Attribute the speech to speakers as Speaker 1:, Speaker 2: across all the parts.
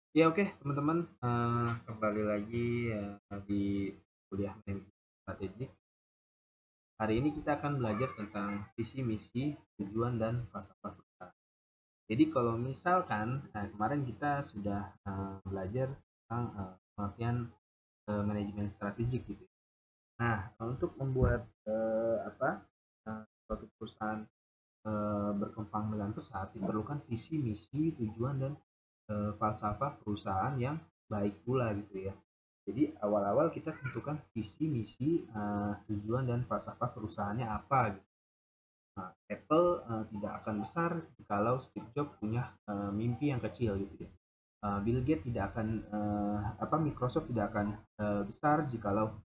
Speaker 1: Ya oke teman-teman, kembali lagi di kuliah manajemen strategik. Hari ini kita akan belajar tentang visi misi, tujuan dan falsafah perusahaan. Jadi kalau misalkan kemarin kita sudah belajar tentang pengertian manajemen strategik gitu. Nah, untuk membuat suatu perusahaan berkembang dengan pesat diperlukan visi misi, tujuan dan falsafah perusahaan yang baik pula gitu ya. Jadi awal-awal kita tentukan visi misi, tujuan dan falsafah perusahaannya apa gitu. Nah, Apple tidak akan besar kalau Steve Jobs punya mimpi yang kecil gitu ya. Bill Gates tidak akan Microsoft tidak akan besar jikalau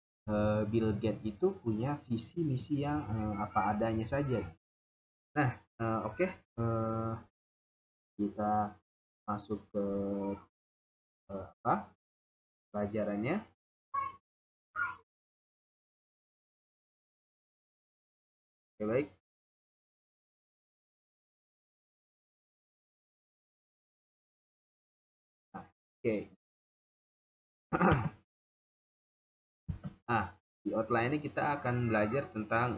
Speaker 1: Bill Gates itu punya visi misi yang apa adanya saja. Nah, oke, kita masuk ke pelajarannya. Oke, baik. Nah, oke. Nah, di outline ini kita akan belajar tentang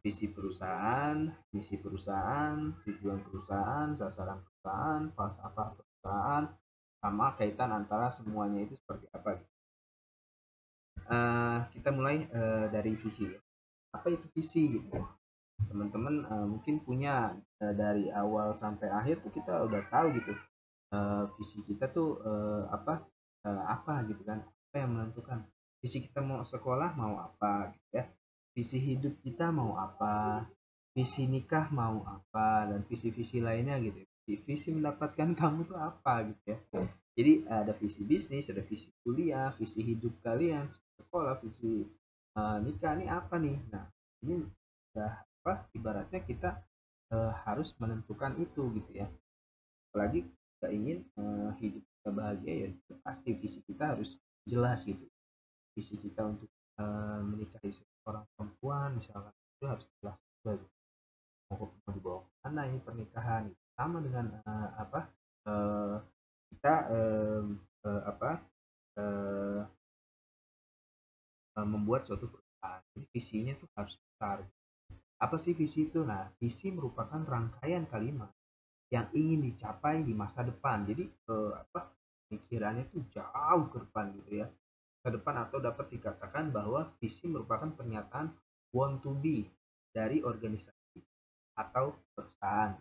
Speaker 1: visi perusahaan, misi perusahaan, tujuan perusahaan, sasaran perusahaan, falsafah perusahaan, sama kaitan antara semuanya itu seperti apa. Kita mulai dari visi. Apa itu visi gitu? Teman-teman mungkin punya dari awal sampai akhir tuh kita udah tahu gitu. Visi kita tuh apa gitu kan, apa yang menentukan visi kita, mau sekolah mau apa gitu ya, visi hidup kita mau apa, visi nikah mau apa, dan visi-visi lainnya gitu. Visi mendapatkan kamu tuh apa gitu ya. Jadi ada visi bisnis, ada visi kuliah, visi hidup kalian, sekolah, visi nikah, ini apa nih. Nah, ini udah ibaratnya kita harus menentukan itu gitu ya. Apalagi kita ingin hidup kita bahagia, ya pasti visi kita harus jelas gitu. Visi kita untuk menikahi seorang perempuan misalkan, itu harus jelas juga gitu. Mau dibawa kemana ini pernikahan, sama dengan uh, kita uh, apa uh, membuat suatu perusahaan. Jadi visinya tuh harus besar. Apa sih visi itu? Nah, visi merupakan rangkaian kalimat yang ingin dicapai di masa depan. Jadi pikirannya tuh jauh ke depan gitu ya. Ke depan, atau dapat dikatakan bahwa visi merupakan pernyataan want to be dari organisasi atau perusahaan.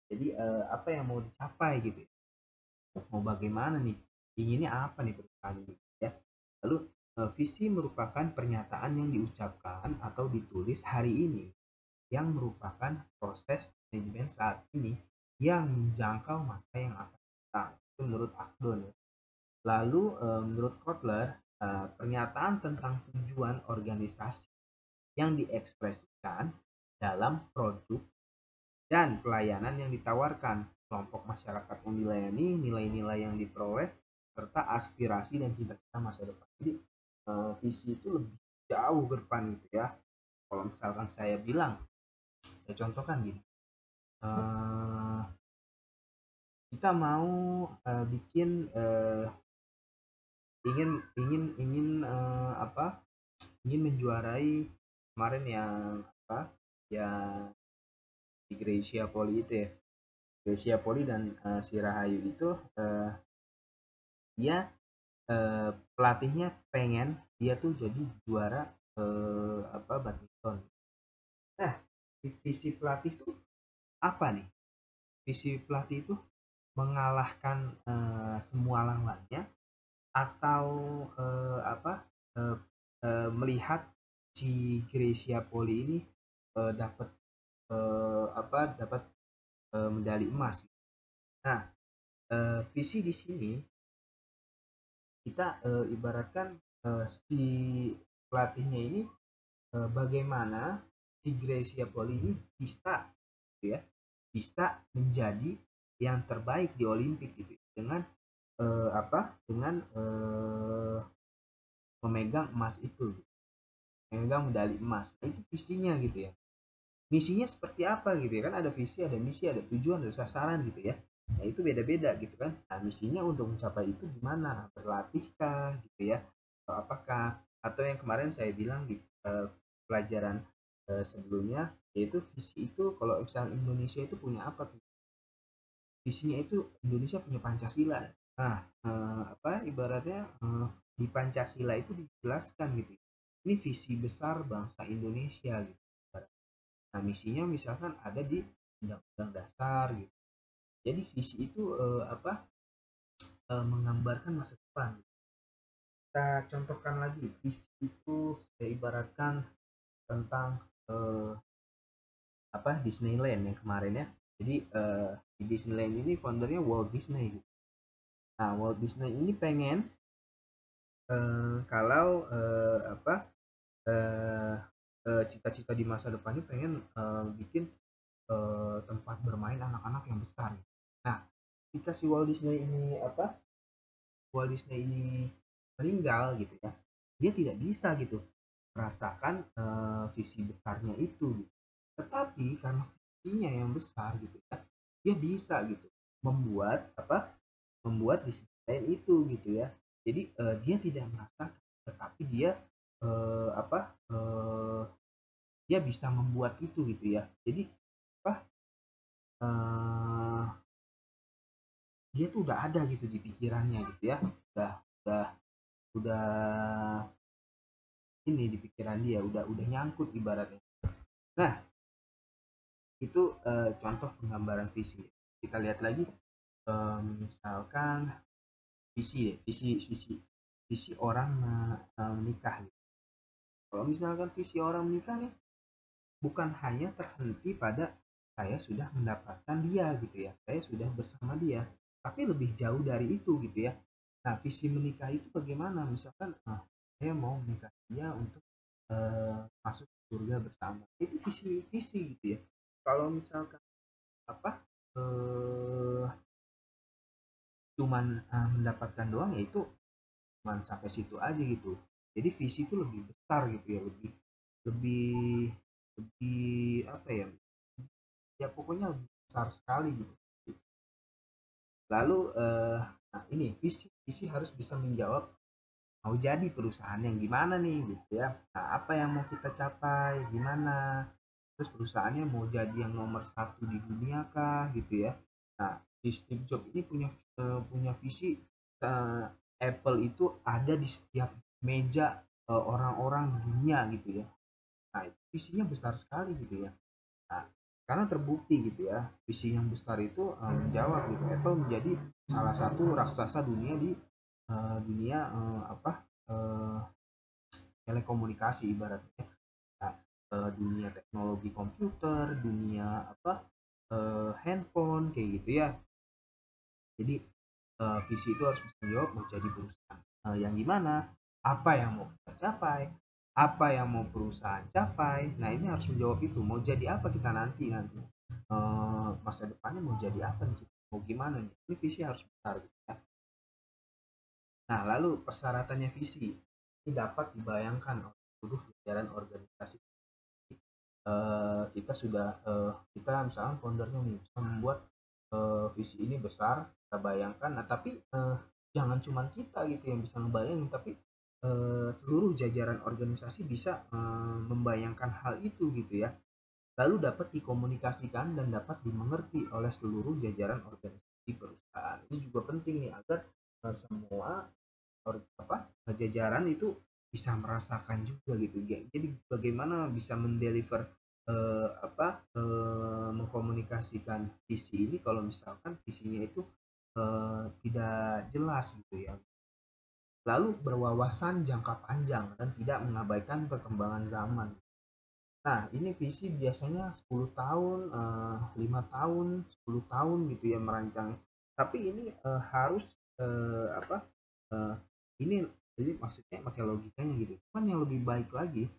Speaker 1: Jadi apa yang mau dicapai gitu ya. Mau bagaimana nih? Inginnya apa nih perusahaan ini ya. Lalu visi merupakan pernyataan yang diucapkan atau ditulis hari ini yang merupakan proses manajemen saat ini yang menjangkau masa yang akan datang. Itu menurut Akdon ya. Lalu menurut Kotler, pernyataan tentang tujuan organisasi yang diekspresikan dalam produk dan pelayanan yang ditawarkan, kelompok masyarakat yang dilayani, nilai-nilai yang diperoleh, serta aspirasi dan cita-cita masa depan. Jadi visi itu lebih jauh ke depan gitu ya. Kalau misalkan saya bilang, saya contohkan gini, eh, kita mau bikin ingin ingin ingin ingin menjuarai kemarin yang yang di Gracia Poli itu ya. Gracia Poli dan si Rahayu itu dia pelatihnya pengen dia tuh jadi juara badminton. Nah, visi pelatih tuh apa nih? Visi pelatih itu mengalahkan semua lawannya, atau eh, melihat si Gracia Poli ini dapat dapat medali emas. Nah, visi di sini kita ibaratkan si pelatihnya ini bagaimana si Gracia Poli ini bisa gitu ya, bisa menjadi yang terbaik di Olimpik gitu dengan memegang emas itu gitu. Memegang medali emas. Nah, itu visinya gitu ya. Misinya seperti apa gitu ya, kan ada visi, ada misi, ada tujuan, ada sasaran gitu ya. Nah, itu beda-beda gitu kan. Nah, misinya untuk mencapai itu gimana? Berlatihkah gitu ya? Atau apakah? Atau yang kemarin saya bilang di pelajaran sebelumnya, yaitu visi itu kalau misalnya Indonesia itu punya apa tuh? Visinya itu Indonesia punya Pancasila. Nah, apa ibaratnya di Pancasila itu dijelaskan gitu. Ini visi besar bangsa Indonesia gitu. Nah, misinya misalkan ada di Undang-Undang Dasar gitu. Jadi visi itu menggambarkan masa depan. Kita contohkan lagi, visi itu saya ibaratkan tentang eh, Disneyland yang kemarin ya. Jadi di Disneyland ini foundernya Walt Disney. Nah, Walt Disney ini pengen kalau eh, cita-cita di masa depannya pengen bikin tempat bermain anak-anak yang besar. Nah, ketika si Walt Disney ini meninggal gitu ya, dia tidak bisa gitu merasakan visi besarnya itu gitu. Tetapi karena visinya yang besar gitu ya, dia bisa gitu membuat membuat Disneyland itu gitu ya. Jadi dia tidak merasakan, tetapi dia eh, apa dia bisa membuat itu gitu ya. Jadi apa eh, dia tuh udah ada gitu di pikirannya gitu ya. Udah udah ini di pikiran dia, udah nyangkut ibaratnya. Nah, itu contoh penggambaran visi. Kita lihat lagi misalkan visi orang menikah gitu. Kalau misalkan visi orang menikah nih bukan hanya terhenti pada saya sudah mendapatkan dia gitu ya, saya sudah bersama dia, tapi lebih jauh dari itu gitu ya. Nah, visi menikah itu bagaimana? Misalkan saya mau menikah dia untuk masuk surga bersama, itu visi gitu ya. Kalau misalkan apa eh, cuman mendapatkan doang, ya itu cuman sampai situ aja gitu. Jadi visi itu lebih besar gitu ya, lebih lebih lebih apa ya, ya pokoknya besar sekali gitu. Lalu nah ini visi visi harus bisa menjawab mau jadi perusahaan yang gimana nih gitu ya. Nah, apa yang mau kita capai, gimana, terus perusahaannya mau jadi yang nomor satu di dunia kah gitu ya. Nah, si Steve Jobs ini punya visi eh, Apple itu ada di setiap meja orang-orang dunia gitu ya. Nah, visinya besar sekali gitu ya. Nah, karena terbukti gitu ya, visi yang besar itu menjawab gitu. Apple menjadi salah satu raksasa dunia di dunia eh, telekomunikasi ibaratnya. Nah, dunia teknologi komputer, dunia handphone kayak gitu ya. Jadi visi itu harus bisa menjawab mau jadi perusahaan yang gimana, apa yang mau kita capai, apa yang mau perusahaan capai. Nah, ini harus menjawab itu, mau jadi apa kita nanti masa depannya mau jadi apa nih, mau gimana nih, ini visi harus besar gitu ya. Nah, lalu persyaratannya visi ini dapat dibayangkan oleh seluruh jajaran organisasi. Kita misalnya foundernya nih bisa membuat visi ini besar, kita bayangkan. Nah, tapi jangan cuma kita gitu yang bisa ngebayangin, tapi seluruh jajaran organisasi bisa membayangkan hal itu gitu ya. Lalu dapat dikomunikasikan dan dapat dimengerti oleh seluruh jajaran organisasi perusahaan. Ini juga penting nih agar semua jajaran itu bisa merasakan juga gitu ya. Jadi bagaimana bisa mendeliver mengkomunikasikan visi ini kalau misalkan visinya itu tidak jelas gitu ya. Lalu berwawasan jangka panjang dan tidak mengabaikan perkembangan zaman. Nah, ini visi biasanya 10 tahun, 5 tahun, 10 tahun gitu ya merancang. Tapi ini harus eh, apa? eh, ini jadi maksudnya pakai logikanya gitu. Cuman yang lebih baik lagi,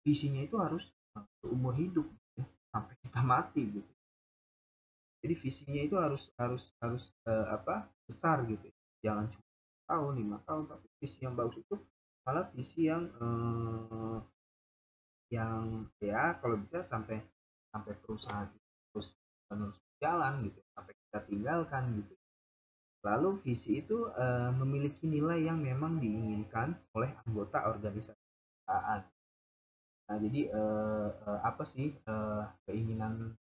Speaker 1: visinya itu harus seumur hidup ya, sampai kita mati gitu. Jadi visinya itu harus harus harus besar gitu. Jangan cuma tahun, 5 tahun, tapi visi yang bagus itu malah visi yang ya kalau bisa sampai sampai perusahaan itu terus menerus jalan gitu, sampai kita tinggalkan gitu. Lalu visi itu memiliki nilai yang memang diinginkan oleh anggota organisasi perusahaan. Nah, jadi apa sih keinginan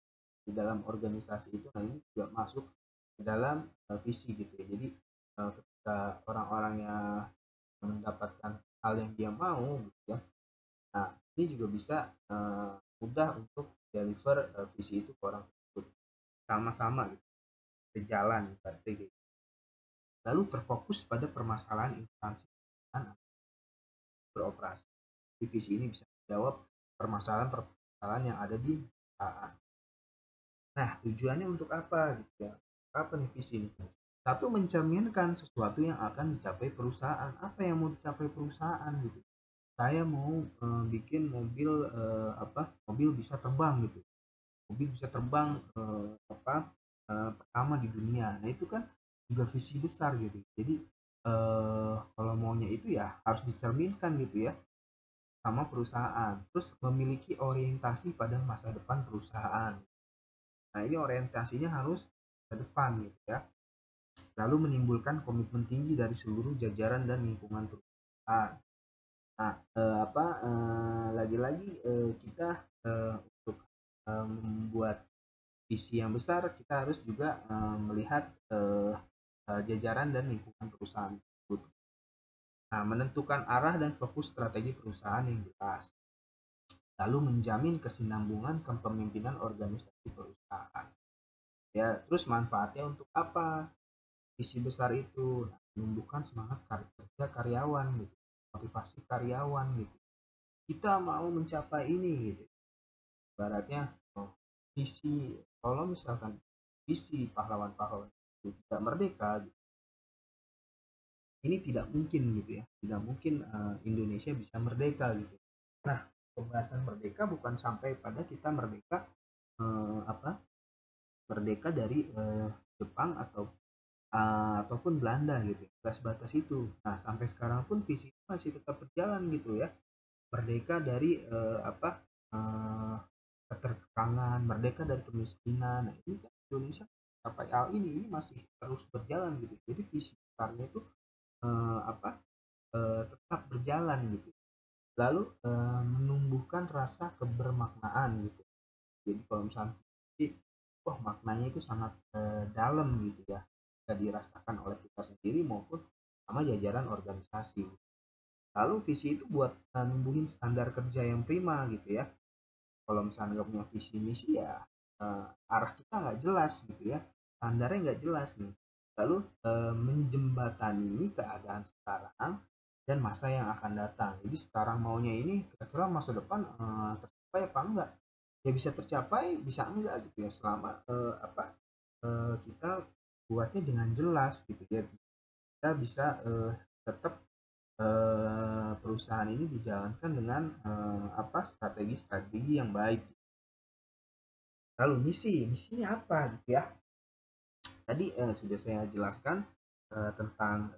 Speaker 1: di dalam organisasi itu? Nah, ini juga masuk ke dalam visi gitu ya. Jadi ketika orang-orangnya mendapatkan hal yang dia mau gitu ya. Nah, ini juga bisa mudah untuk deliver visi itu ke orang tersebut sama-sama gitu, sejalan berarti gitu. Lalu terfokus pada permasalahan instansi dan beroperasi. Visi ini bisa menjawab permasalahan-permasalahan yang ada di perusahaan. Nah, tujuannya untuk apa gitu ya? Apa nih visi ini? Satu, mencerminkan sesuatu yang akan dicapai perusahaan. Apa yang mau dicapai perusahaan gitu? Saya mau bikin mobil mobil bisa terbang gitu. Mobil bisa terbang pertama di dunia. Nah, itu kan juga visi besar gitu. Jadi kalau maunya itu ya harus dicerminkan gitu ya sama perusahaan. Terus memiliki orientasi pada masa depan perusahaan. Nah, ini orientasinya harus ke depan gitu ya. Lalu menimbulkan komitmen tinggi dari seluruh jajaran dan lingkungan perusahaan. Nah, lagi-lagi kita untuk membuat visi yang besar, kita harus juga melihat jajaran dan lingkungan perusahaan tersebut. Nah, menentukan arah dan fokus strategi perusahaan yang jelas. Lalu menjamin kesinambungan kepemimpinan organisasi perusahaan. Ya, terus manfaatnya untuk apa? Visi besar itu menumbuhkan semangat kerja karyawan gitu, motivasi karyawan gitu. Kita mau mencapai ini gitu. Ibaratnya visi, kalau misalkan visi pahlawan-pahlawan itu tidak merdeka gitu, ini tidak mungkin gitu ya, tidak mungkin Indonesia bisa merdeka gitu. Nah, pembahasan merdeka bukan sampai pada kita merdeka eh, apa merdeka dari Jepang ataupun Belanda gitu, batas-batas itu. Nah, sampai sekarang pun visi masih tetap berjalan gitu ya, merdeka dari keterkangan, merdeka dari kemiskinan. Nah, ini kan Indonesia sampai hal ini masih terus berjalan gitu. Jadi visi besarnya itu eh, apa tetap berjalan gitu. Lalu menumbuhkan rasa kebermaknaan gitu. Jadi kalau misalnya wah maknanya itu sangat dalam gitu ya, bisa dirasakan oleh kita sendiri maupun sama jajaran organisasi. Lalu visi itu buat numbuhin standar kerja yang prima gitu ya. Kalau misalnya nggak punya visi misi ya arah kita nggak jelas gitu ya, standarnya nggak jelas nih. Lalu menjembatani keadaan sekarang dan masa yang akan datang. Jadi sekarang maunya ini kira-kira masa depan tercapai apa enggak? Ya bisa tercapai, bisa enggak gitu ya, selama kita buatnya dengan jelas gitu ya. Kita bisa tetap perusahaan ini dijalankan dengan strategi-strategi yang baik. Lalu misinya apa gitu ya? Tadi sudah saya jelaskan tentang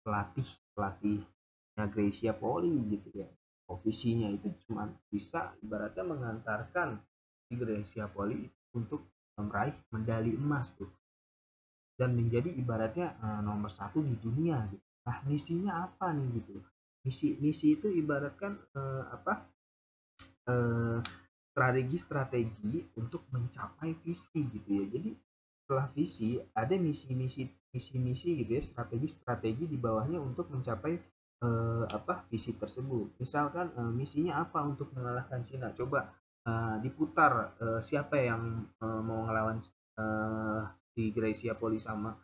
Speaker 1: pelatihnya Gracia Poli gitu ya. Visinya itu cuma bisa ibaratnya mengantarkan si Gracia Poli untuk meraih medali emas tuh, dan menjadi ibaratnya nomor satu di dunia gitu. Nah, misinya apa nih gitu? Misi itu ibaratkan eh, strategi-strategi untuk mencapai visi gitu ya. Jadi setelah visi ada misi-misi gitu ya, strategi-strategi di bawahnya untuk mencapai visi tersebut. Misalkan misinya apa untuk mengalahkan Cina? Coba diputar siapa yang mau ngelawan si Gracia Poli sama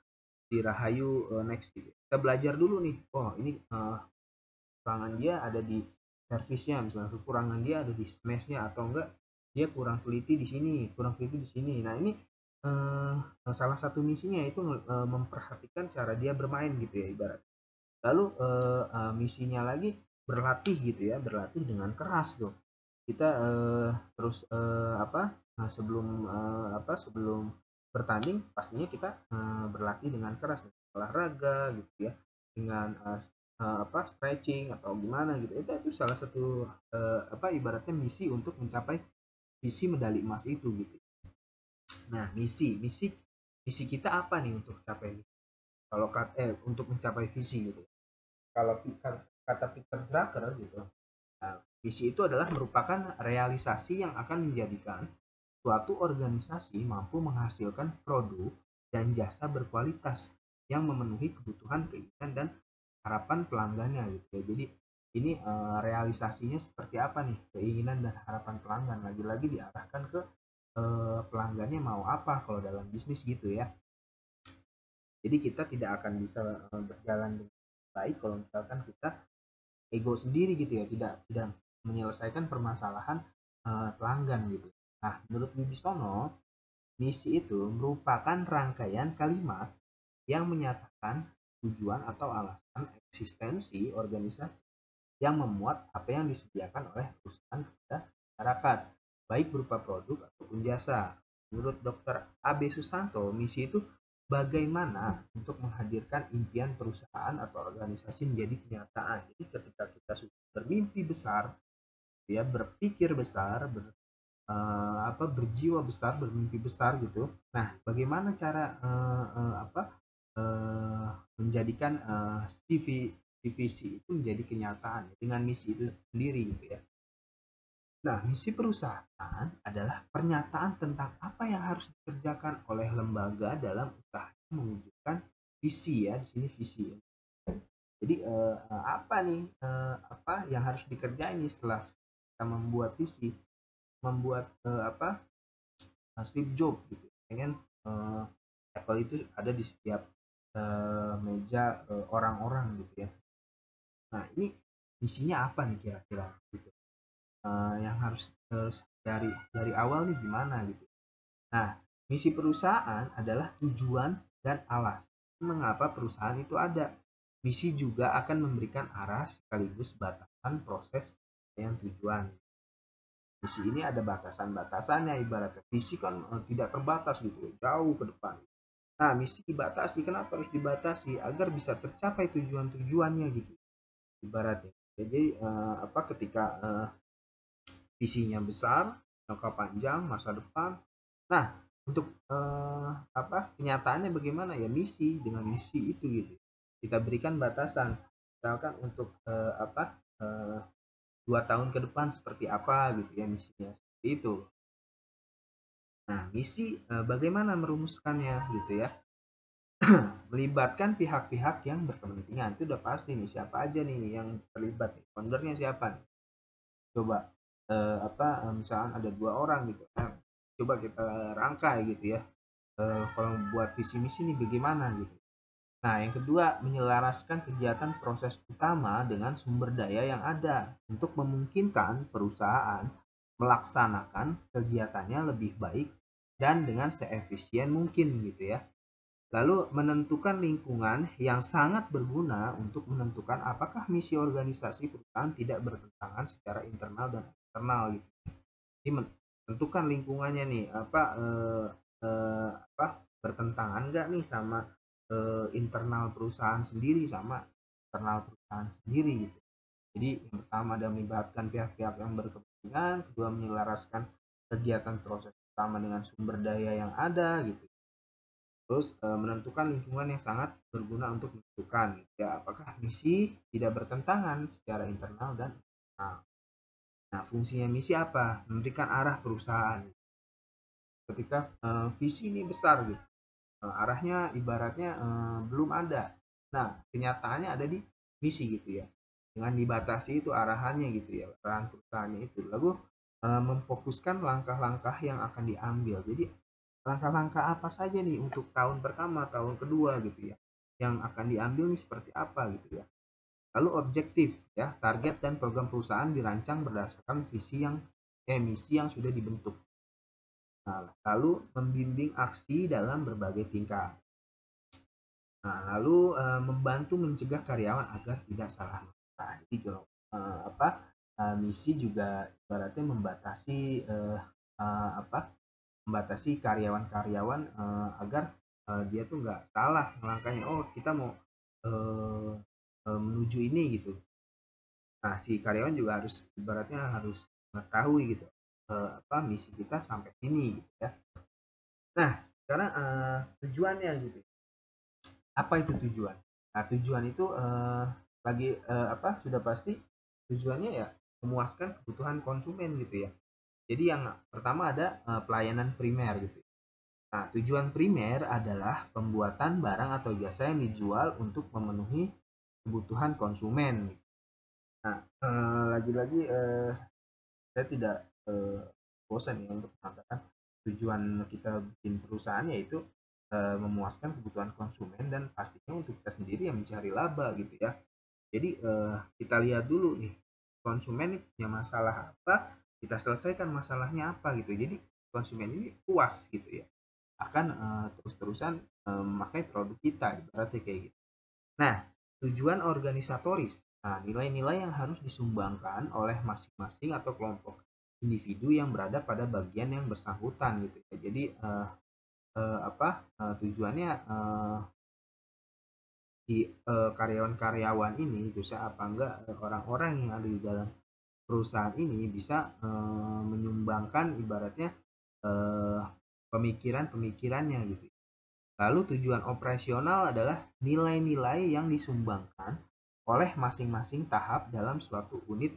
Speaker 1: si Rahayu next gitu. Kita belajar dulu nih. Oh, ini kekurangan dia ada di servisnya, misalnya kekurangan dia ada di smashnya, atau enggak dia kurang teliti di sini, kurang teliti di sini. Nah, ini salah satu misinya itu memperhatikan cara dia bermain gitu ya, ibarat. Lalu misinya lagi berlatih gitu ya, berlatih dengan keras tuh. Kita terus sebelum bertanding pastinya kita berlatih dengan keras, olahraga gitu ya, dengan stretching atau gimana gitu. Itu salah satu ibaratnya misi untuk mencapai visi medali emas itu gitu. Nah, misi visi kita apa nih untuk capai kalau untuk mencapai visi gitu. Kalau kata Peter Drucker gitu, nah, visi itu adalah merupakan realisasi yang akan menjadikan suatu organisasi mampu menghasilkan produk dan jasa berkualitas yang memenuhi kebutuhan, keinginan, dan harapan pelanggannya gitu ya. Jadi ini realisasinya seperti apa nih keinginan dan harapan pelanggan, lagi-lagi diarahkan ke pelanggannya mau apa kalau dalam bisnis gitu ya. Jadi kita tidak akan bisa berjalan dengan baik kalau misalkan kita ego sendiri gitu ya, tidak menyelesaikan permasalahan pelanggan gitu. Nah, menurut Wibisono, misi itu merupakan rangkaian kalimat yang menyatakan tujuan atau alasan eksistensi organisasi yang memuat apa yang disediakan oleh perusahaan kepada masyarakat, baik berupa produk ataupun jasa. Menurut Dr. AB Susanto, misi itu bagaimana untuk menghadirkan impian perusahaan atau organisasi menjadi kenyataan. Jadi ketika kita sudah bermimpi besar, ya berpikir besar, berjiwa besar, bermimpi besar gitu. Nah, bagaimana cara menjadikan visi itu menjadi kenyataan dengan misi itu sendiri gitu ya. Nah, misi perusahaan adalah pernyataan tentang apa yang harus dikerjakan oleh lembaga dalam usaha mewujudkan visi ya, di sini visi. Jadi apa nih apa yang harus dikerjain nih setelah kita membuat visi, membuat Steve Jobs gitu ya kan, Apple itu ada di setiap meja orang-orang gitu ya. Nah ini misinya apa nih kira-kira gitu, yang harus dari awal nih gimana gitu. Nah misi perusahaan adalah tujuan dan alasan mengapa perusahaan itu ada. Misi juga akan memberikan arah sekaligus batasan proses yang tujuan. Visi ini ada batasan-batasannya, ibaratnya visi kan tidak terbatas gitu, jauh ke depan. Nah, misi dibatasi. Kenapa harus dibatasi? Agar bisa tercapai tujuan-tujuannya gitu. Ibaratnya. Jadi ketika visinya besar, jangka panjang, masa depan. Nah, untuk kenyataannya bagaimana ya misi dengan misi itu gitu. Kita berikan batasan. Misalkan untuk 2 tahun ke depan seperti apa gitu ya misinya seperti itu. Nah, misi bagaimana merumuskannya gitu ya. Melibatkan pihak-pihak yang berkepentingan. Itu udah pasti nih siapa aja nih yang terlibat nih. Foundernya siapa nih? Coba misalkan ada 2 orang gitu. Nah, coba kita rangkai gitu ya. Kalau buat visi misi nih bagaimana gitu. Nah, yang kedua, menyelaraskan kegiatan proses utama dengan sumber daya yang ada untuk memungkinkan perusahaan melaksanakan kegiatannya lebih baik dan dengan seefisien mungkin gitu ya. Lalu menentukan lingkungan yang sangat berguna untuk menentukan apakah misi organisasi perusahaan tidak bertentangan secara internal dan eksternal gitu. Jadi menentukan lingkungannya nih bertentangan nggak nih sama internal perusahaan sendiri sama internal perusahaan sendiri gitu. Jadi yang pertama ada melibatkan pihak-pihak yang berkepentingan, kedua menyelaraskan kegiatan proses utama dengan sumber daya yang ada gitu. Terus menentukan lingkungan yang sangat berguna untuk menentukan ya apakah misi tidak bertentangan secara internal dan eksternal. Nah, fungsinya misi apa? Memberikan arah perusahaan. Ketika visi ini besar gitu, arahnya ibaratnya belum ada. Nah, kenyataannya ada di misi gitu ya. Dengan dibatasi itu arahannya gitu ya, arahan perusahaannya itu. Lalu memfokuskan langkah-langkah yang akan diambil. Jadi langkah-langkah apa saja nih untuk tahun pertama, tahun kedua gitu ya, yang akan diambil nih seperti apa gitu ya. Lalu objektif ya, target dan program perusahaan dirancang berdasarkan misi yang sudah dibentuk. Nah, lalu membimbing aksi dalam berbagai tingkat. Nah, lalu membantu mencegah karyawan agar tidak salah langkah. Jadi kalau misi juga ibaratnya membatasi karyawan-karyawan agar dia tuh nggak salah langkahnya. Oh, kita mau menuju ini gitu. Nah, si karyawan juga harus ibaratnya harus mengetahui gitu misi kita sampai sini gitu ya. Nah, sekarang tujuannya gitu. Apa itu tujuan? Nah, tujuan itu sudah pasti tujuannya ya memuaskan kebutuhan konsumen gitu ya. Jadi yang pertama ada pelayanan primer gitu. Nah, tujuan primer adalah pembuatan barang atau jasa yang dijual untuk memenuhi kebutuhan konsumen. Nah, lagi-lagi saya tidak bosan ya untuk mengatakan tujuan kita bikin perusahaan yaitu memuaskan kebutuhan konsumen dan pastinya untuk kita sendiri yang mencari laba gitu ya. Jadi kita lihat dulu nih konsumen ini punya masalah apa, kita selesaikan masalahnya apa gitu. Jadi konsumen ini puas gitu ya, akan terus-terusan memakai produk kita, ibaratnya kayak gitu. Nah, tujuan organisatoris. Nah, nilai-nilai yang harus disumbangkan oleh masing-masing atau kelompok individu yang berada pada bagian yang bersangkutan gitu ya. Jadi tujuannya si karyawan-karyawan ini bisa apa enggak orang-orang yang ada di dalam perusahaan ini bisa menyumbangkan ibaratnya pemikiran-pemikirannya gitu. Lalu tujuan operasional adalah nilai-nilai yang disumbangkan oleh masing-masing tahap dalam suatu unit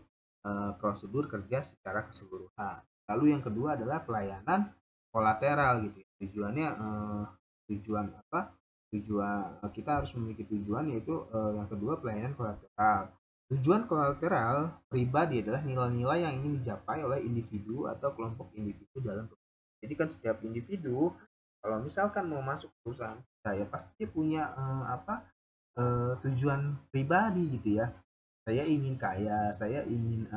Speaker 1: prosedur kerja secara keseluruhan. Lalu yang kedua adalah pelayanan kolateral gitu. Tujuannya tujuan apa? Tujuan kita harus memiliki tujuan yaitu yang kedua pelayanan kolateral. Tujuan kolateral pribadi adalah nilai-nilai yang ingin dicapai oleh individu atau kelompok individu dalam. Jadi kan setiap individu kalau misalkan mau masuk perusahaan saya pasti dia punya tujuan pribadi gitu ya. Saya ingin kaya, saya ingin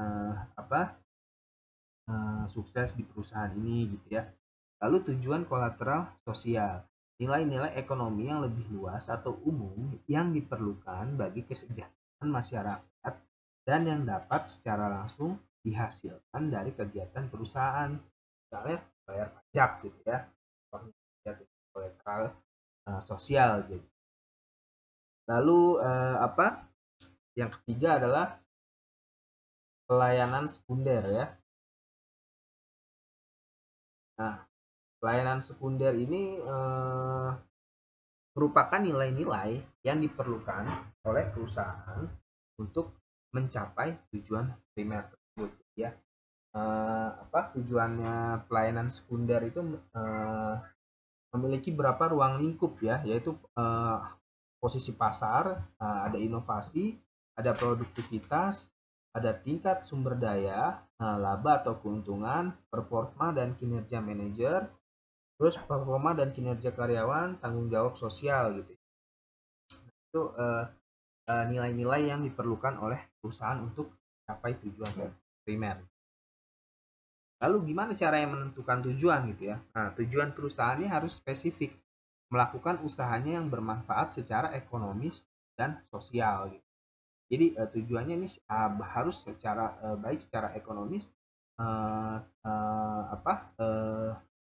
Speaker 1: sukses di perusahaan ini gitu ya. Lalu tujuan kolateral sosial, nilai-nilai ekonomi yang lebih luas atau umum yang diperlukan bagi kesejahteraan masyarakat dan yang dapat secara langsung dihasilkan dari kegiatan perusahaan. Misalnya bayar pajak gitu ya, kolateral sosial gitu. Lalu yang ketiga adalah pelayanan sekunder ya. Nah, pelayanan sekunder ini merupakan nilai-nilai yang diperlukan oleh perusahaan untuk mencapai tujuan primer tersebut ya. Tujuannya pelayanan sekunder itu memiliki beberapa ruang lingkup ya, yaitu posisi pasar, ada inovasi, ada produktivitas, ada tingkat sumber daya, laba atau keuntungan, performa dan kinerja manajer, terus performa dan kinerja karyawan, tanggung jawab sosial gitu. Itu nilai-nilai yang diperlukan oleh perusahaan untuk mencapai tujuan primer. Lalu gimana cara yang menentukan tujuan gitu ya? Nah, tujuan perusahaannya harus spesifik, melakukan usahanya yang bermanfaat secara ekonomis dan sosial gitu. Jadi tujuannya ini harus secara baik secara ekonomis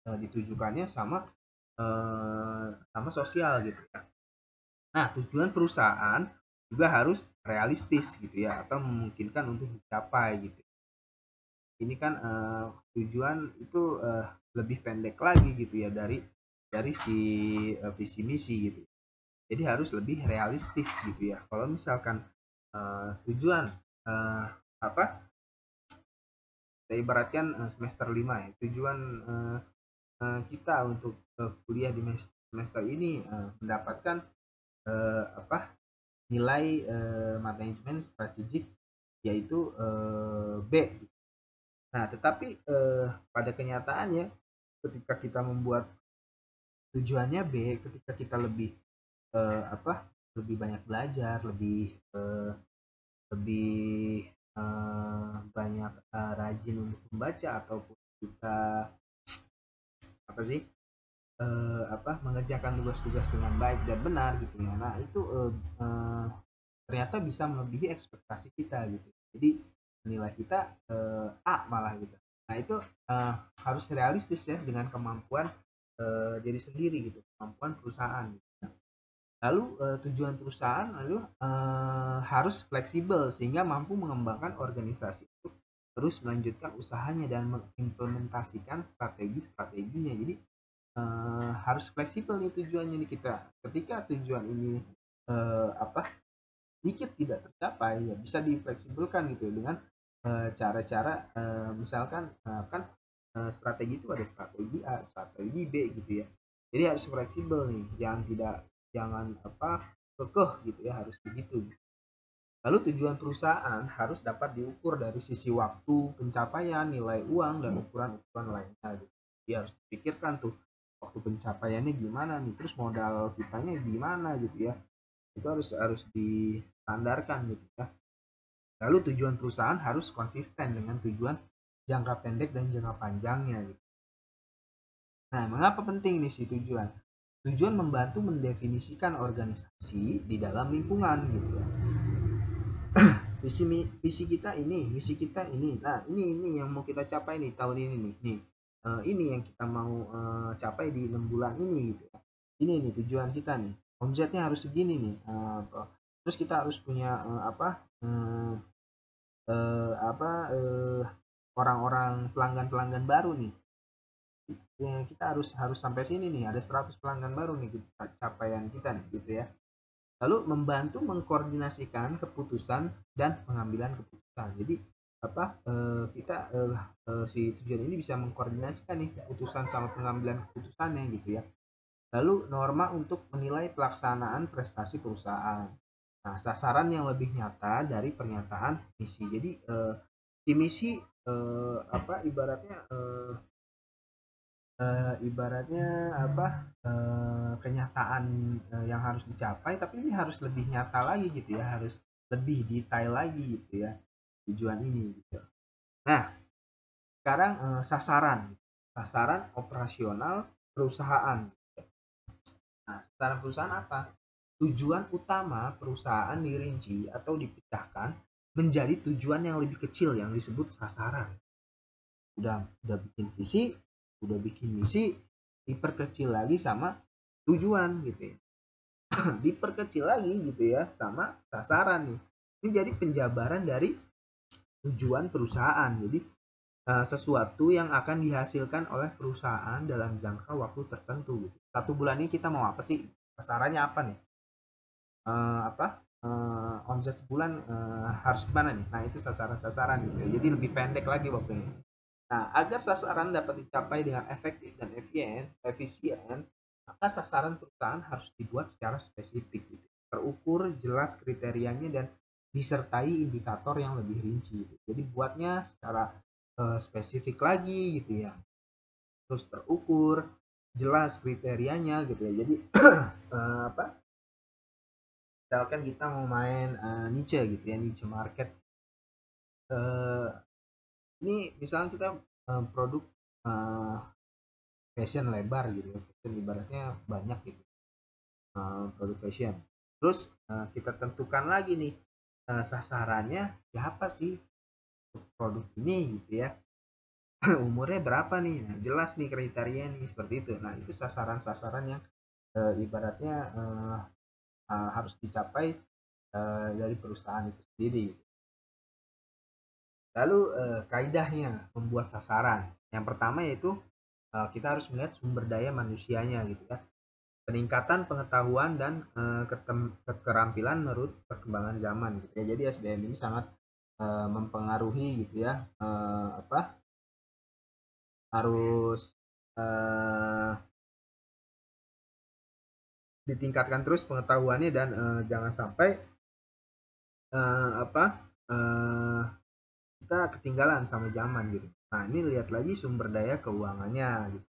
Speaker 1: ditujukannya sama sosial gitu ya. Nah, tujuan perusahaan juga harus realistis gitu ya atau memungkinkan untuk dicapai gitu. Ini kan tujuan itu lebih pendek lagi gitu ya dari si visi misi gitu. Jadi harus lebih realistis gitu ya. Kalau misalkan tujuan saya ibaratkan semester 5 ya. Tujuan kita untuk kuliah di semester ini mendapatkan nilai manajemen strategik yaitu B. Nah, tetapi pada kenyataannya ketika kita membuat tujuannya B, ketika kita lebih lebih banyak belajar, lebih banyak rajin untuk membaca ataupun kita mengerjakan tugas-tugas dengan baik dan benar gitu ya. Nah, itu ternyata bisa melebihi ekspektasi kita gitu. Jadi nilai kita A malah gitu. Nah, itu harus realistis ya dengan kemampuan diri sendiri gitu, kemampuan perusahaan gitu. Lalu tujuan perusahaan harus fleksibel sehingga mampu mengembangkan organisasi untuk terus melanjutkan usahanya dan mengimplementasikan strategi-strateginya. Jadi harus fleksibel nih tujuannya nih kita. Ketika tujuan ini apa dikit tidak tercapai, ya bisa difleksibelkan gitu ya dengan cara-cara misalkan kan strategi itu ada strategi A, strategi B gitu ya. Jadi harus fleksibel nih, jangan kekeh gitu ya, harus begitu. Lalu tujuan perusahaan harus dapat diukur dari sisi waktu, pencapaian, nilai uang, dan ukuran-ukuran lainnya gitu. Jadi harus dipikirkan tuh waktu pencapaiannya gimana nih, terus modal kitanya gimana gitu ya. Itu harus harus distandarkan gitu ya. Lalu tujuan perusahaan harus konsisten dengan tujuan jangka pendek dan jangka panjangnya gitu. Nah, mengapa penting nih si tujuan? Tujuan membantu mendefinisikan organisasi di dalam lingkungan gitu ya. Visi kita ini, misi kita ini. Nah, ini yang mau kita capai nih tahun ini nih. Nih. Ini yang kita mau capai di 6 bulan ini gitu ya. Ini nih tujuan kita nih. Omsetnya harus segini nih. Terus kita harus punya orang-orang pelanggan-pelanggan baru nih. Ya, kita harus sampai sini nih, ada 100 pelanggan baru nih capaian kita nih gitu ya. Lalu membantu mengkoordinasikan keputusan dan pengambilan keputusan. Jadi kita si tujuan ini bisa mengkoordinasikan nih keputusan sama pengambilan keputusannya gitu ya. Lalu norma untuk menilai pelaksanaan prestasi perusahaan. Nah, sasaran yang lebih nyata dari pernyataan misi. Jadi si misi ibaratnya kenyataan yang harus dicapai, tapi ini harus lebih nyata lagi gitu ya, harus lebih detail lagi gitu ya tujuan ini gitu. Nah, sekarang sasaran operasional perusahaan. Nah, sasaran perusahaan apa? Tujuan utama perusahaan dirinci atau dipecahkan menjadi tujuan yang lebih kecil yang disebut sasaran. Udah bikin visi, udah bikin misi, diperkecil lagi sama tujuan gitu ya. Diperkecil lagi gitu ya sama sasaran nih. Ini jadi penjabaran dari tujuan perusahaan. Jadi sesuatu yang akan dihasilkan oleh perusahaan dalam jangka waktu tertentu gitu. 1 bulan ini kita mau apa sih? Sasarannya apa nih? Omset sebulan harus gimana nih? Nah, itu sasaran-sasaran gitu. Jadi lebih pendek lagi waktunya. Nah, agar sasaran dapat dicapai dengan efektif dan efisien, maka sasaran perusahaan harus dibuat secara spesifik, gitu. Terukur, jelas kriterianya, dan disertai indikator yang lebih rinci. Gitu. Jadi buatnya secara spesifik lagi, gitu ya. Terus terukur, jelas kriterianya, gitu ya. Jadi misalkan kita mau main niche, gitu ya, niche market. Ini misalnya kita produk fashion lebar gitu ya, fashion ibaratnya banyak gitu produk fashion. Terus kita tentukan lagi nih sasarannya siapa sih untuk produk ini gitu ya. Umurnya berapa nih, nah, jelas nih kriteria nih seperti itu. Nah, itu sasaran-sasaran yang ibaratnya harus dicapai dari perusahaan itu sendiri. Lalu kaidahnya membuat sasaran, yang pertama yaitu kita harus melihat sumber daya manusianya gitu ya. Peningkatan pengetahuan dan keterampilan menurut perkembangan zaman gitu ya. Jadi SDM ini sangat mempengaruhi gitu ya, harus ditingkatkan terus pengetahuannya dan jangan sampai kita ketinggalan sama zaman gitu. Nah, ini lihat lagi sumber daya keuangannya gitu.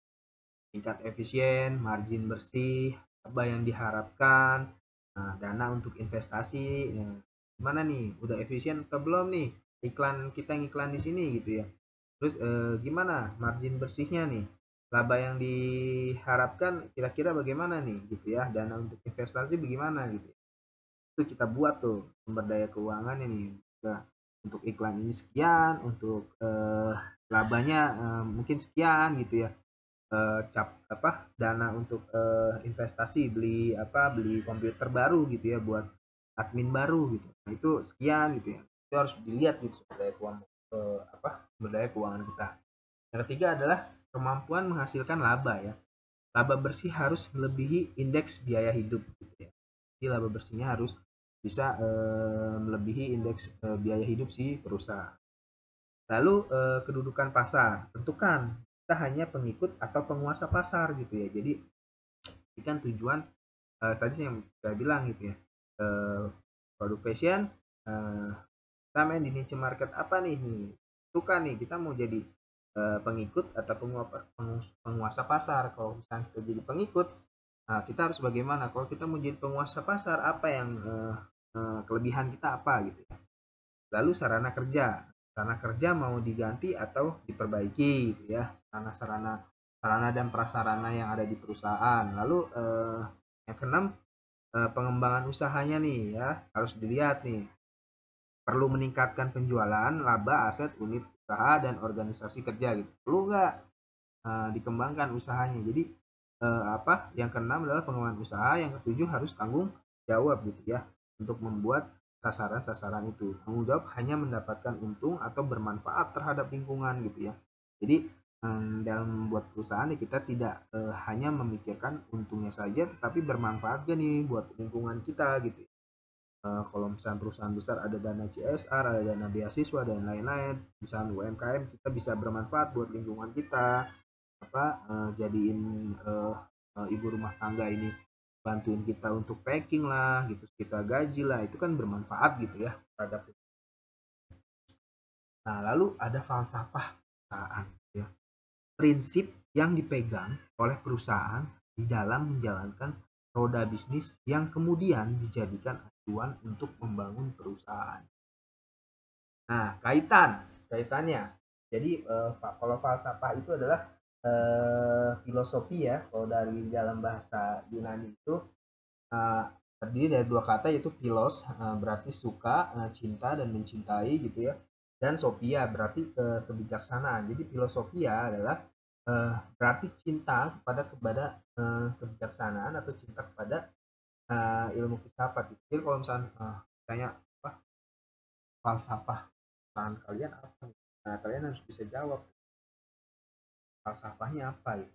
Speaker 1: Tingkat efisien, margin bersih, apa yang diharapkan, nah, dana untuk investasi, ya. Gimana nih, udah efisien atau belum nih iklan kita ngiklan di sini gitu ya. Terus gimana margin bersihnya nih, laba yang diharapkan kira-kira bagaimana nih gitu ya, dana untuk investasi bagaimana gitu. Itu kita buat tuh sumber daya keuangan ini. Nah, untuk iklan ini sekian, untuk labanya mungkin sekian gitu ya. Dana untuk investasi beli komputer baru gitu ya buat admin baru gitu. Nah, itu sekian gitu ya. Itu harus dilihat gitu sumber daya keuangan kita. Yang ketiga adalah kemampuan menghasilkan laba ya. laba bersih harus melebihi indeks biaya hidup gitu ya. Jadi laba bersihnya harus bisa melebihi indeks biaya hidup si perusahaan. Lalu kedudukan pasar, tentukan kita hanya pengikut atau penguasa pasar gitu ya. Jadi ini kan tujuan tadi yang saya bilang gitu ya, produk fashion, kita main di niche market apa nih, tentukan nih kita mau jadi pengikut atau penguasa pasar. Kalau misalnya kita jadi pengikut, nah kita harus bagaimana? Kalau kita mau jadi penguasa pasar, apa yang kelebihan kita apa gitu ya. Lalu sarana kerja mau diganti atau diperbaiki gitu ya, sarana dan prasarana yang ada di perusahaan. Lalu yang keenam, pengembangan usahanya nih ya, harus dilihat nih, perlu meningkatkan penjualan, laba, aset, unit usaha, dan organisasi kerja gitu. Perlu nggak dikembangkan usahanya? Jadi yang keenam adalah pengembangan usaha, yang ketujuh harus tanggung jawab gitu ya, untuk membuat sasaran-sasaran itu. Tanggung jawab hanya mendapatkan untung atau bermanfaat terhadap lingkungan gitu ya. Jadi dalam membuat perusahaan kita tidak hanya memikirkan untungnya saja, tetapi bermanfaat gak nih buat lingkungan kita gitu. Kalau misalnya perusahaan besar ada dana CSR, ada dana beasiswa dan lain-lain, misalnya UMKM, kita bisa bermanfaat buat lingkungan kita, jadiin ibu rumah tangga ini bantuin kita untuk packing lah gitu, kita gaji lah, itu kan bermanfaat gitu ya terhadap. Nah, lalu ada falsafah perusahaan ya, prinsip yang dipegang oleh perusahaan di dalam menjalankan roda bisnis yang kemudian dijadikan acuan untuk membangun perusahaan. Nah, kaitannya. Jadi kalau falsafah itu adalah filosofi ya. Kalau dari dalam bahasa Yunani itu terdiri dari dua kata, yaitu philos, berarti suka, cinta dan mencintai gitu ya. Dan sophia berarti kebijaksanaan. Jadi filosofia adalah berarti cinta kepada kebijaksanaan atau cinta kepada ilmu filsafat. Jadi kalau misalnya tanya apa falsafah perusahaan kalian apa? Nah, kalian harus bisa jawab falsafahnya apa ya.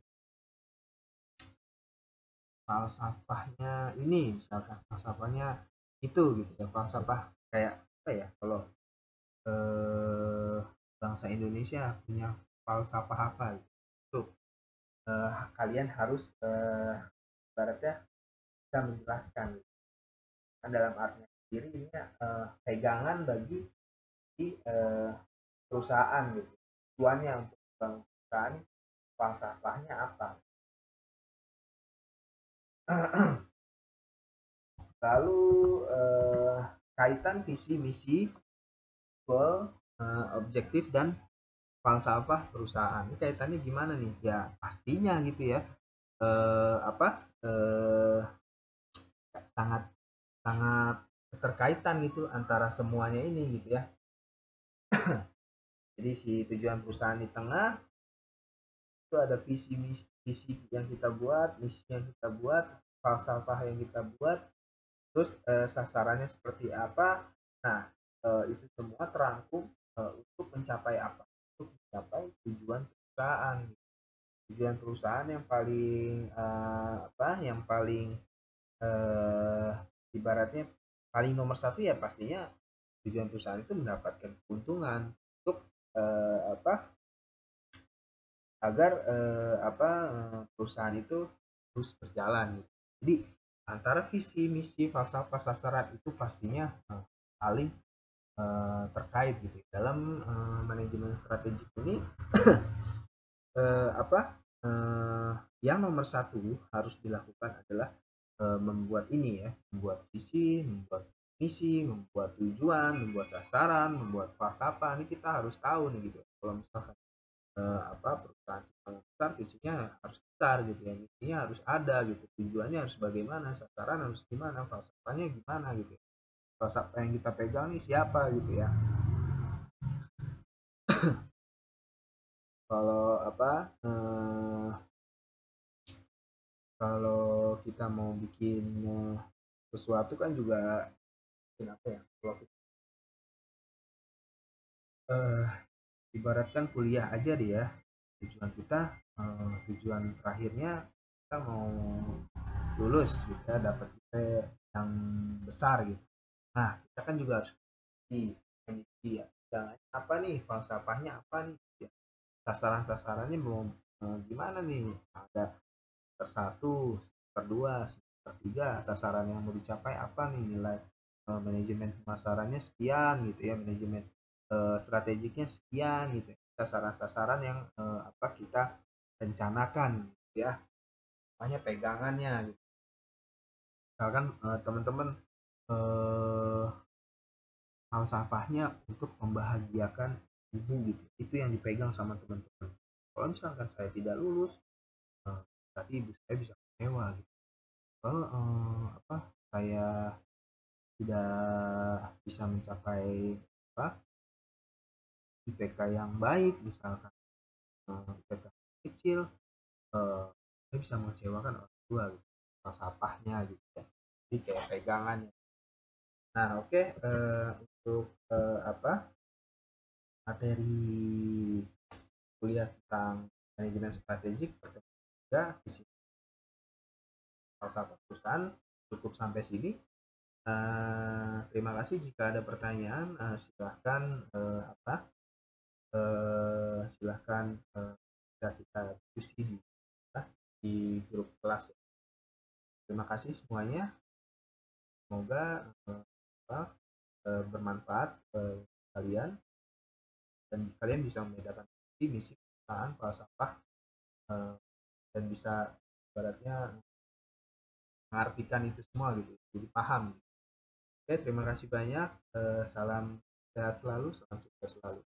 Speaker 1: Falsafahnya ini misalkan falsafahnya itu gitu ya, falsafah kayak apa ya, kalau bangsa Indonesia punya falsafah apa gitu. Kalian harus ibaratnya bisa menjelaskan kan, dalam artinya sendiri ini pegangan bagi di perusahaan gitu, tujuannya untuk perusahaan, falsafahnya apa. Lalu kaitan visi misi, goal, objektif dan falsafah perusahaan ini kaitannya gimana nih ya, pastinya gitu ya, eh, apa eh, sangat sangat keterkaitan gitu antara semuanya ini gitu ya. Jadi si tujuan perusahaan di tengah itu ada visi yang kita buat, misi yang kita buat, falsafah yang kita buat, terus sasarannya seperti apa. Nah, itu semua terangkum untuk mencapai apa? Untuk mencapai tujuan perusahaan. Tujuan perusahaan yang paling yang paling eh, ibaratnya paling nomor satu ya, pastinya tujuan perusahaan itu mendapatkan keuntungan untuk apa agar perusahaan itu terus berjalan. Jadi antara visi misi falsafah sasaran itu pastinya saling terkait gitu dalam manajemen strategik ini. eh, apa yang nomor satu harus dilakukan adalah membuat ini ya, membuat visi, membuat misi, membuat tujuan, membuat sasaran, membuat falsafah. Ini kita harus tahu nih gitu. Kalau misalkan perusahaan besar, visinya harus besar gitu ya, misinya harus ada gitu, tujuannya harus bagaimana, sasaran harus gimana, falsafahnya gimana gitu. Falsafah yang kita pegang nih siapa gitu ya. Kalau kalau kita mau bikin sesuatu kan juga bikin apa ya, kalau kita, eh, ibaratkan kuliah aja deh ya, tujuan kita tujuan terakhirnya kita mau lulus gitu ya, dapat IP yang besar gitu. Nah, kita kan juga harus di MIT ya. Jangan apa nih, falsafahnya apa nih? Ya, sasaran-sasarannya mau gimana nih? Ada semester 1, semester 2, semester 3, sasaran yang mau dicapai apa nih, nilai manajemen pemasarannya sekian gitu ya, manajemen strategiknya sekian gitu ya. Sasaran-sasaran yang apa kita rencanakan gitu ya. Makanya pegangannya gitu. Misalkan teman-teman eh, falsafahnya untuk membahagiakan ibu gitu. Itu yang dipegang sama teman-teman. Kalau misalkan saya tidak lulus, eh, berarti ibu saya bisa kecewa gitu. Kalau apa saya tidak bisa mencapai apa IPK yang baik, misalkan IPK kecil, saya bisa mengecewakan orang tua gitu. Falsafahnya gitu ya. Jadi kayak pegangannya. Nah, oke, untuk apa materi kuliah tentang manajemen strategik pertemuan ketiga visi falsafah perusahaan cukup sampai sini. Terima kasih. Jika ada pertanyaan, silahkan silahkan bisa kita diskusi di grup kelas. Terima kasih semuanya. Semoga bermanfaat kalian dan kalian bisa membedakan misi perusahaan falsafah eh, dan bisa ibaratnya mengartikan itu semua gitu, jadi paham. Oke, terima kasih banyak. Salam sehat selalu, salam sukses selalu.